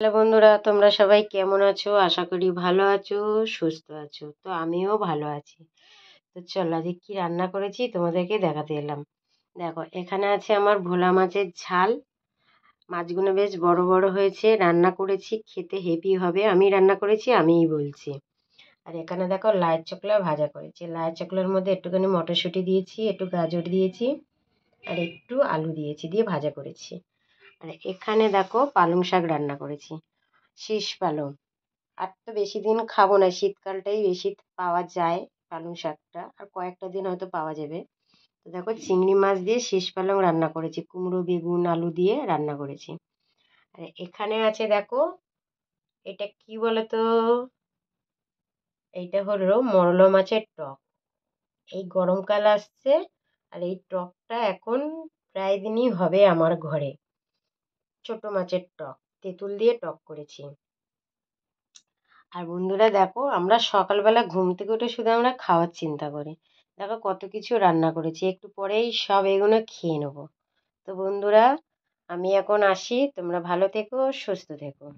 Hello বন্ধুরা, তোমরা সবাই কেমন আছো? আশা করি ভালো আছো, সুস্থ আছো। তো আমিও ভালো আছি। তো চলো আজকে কি রান্না করেছি তোমাদেরকে দেখাতে এলাম। দেখো, এখানে আছে আমার ভোলা মাছের ঝাল। মাছগুলো বেশ বড় বড় হয়েছে, রান্না করেছি, খেতে হেভি হবে। আমি রান্না করেছি, আমিই বলছি। আর এখানে দেখো লাল চকলা ভাজা করেছি। লাল চকলার মধ্যে একটুখানি মটরশুঁটি দিয়েছি, একটু গাজর দিয়েছি, আর একটু আলু দিয়েছি, দিয়ে ভাজা করেছি। আর এখানে দেখো পালং শাক রান্না করেছি, শীষ পালং। আর তো বেশি দিন খাবো না, শীতকালটাই বেশি পাওয়া যায় পালং শাকটা, আর কয়েকটা দিন হয়তো পাওয়া যাবে। তো দেখো চিংড়ি মাছ দিয়ে শীষ পালং রান্না করেছি, কুমড়ো বেগুন আলু দিয়ে রান্না করেছি। আর এখানে আছে দেখো, এটা কি বলতো, এইটা হলো মরলা মাছের টক। এই গরমকাল আসছে, আর এই টকটা এখন প্রায় দিনই হবে আমার ঘরে। ছোট মাছের টক, তেঁতুল দিয়ে টক করেছি। আর বন্ধুরা দেখো, আমরা সকালবেলা ঘুম থেকে উঠে শুধু আমরা খাওয়ার চিন্তা করি। দেখো কত কিছু রান্না করেছি, একটু পরেই সব এগুলো খেয়ে নেবো। তো বন্ধুরা, আমি এখন আসি, তোমরা ভালো থেকো, সুস্থ থেকো।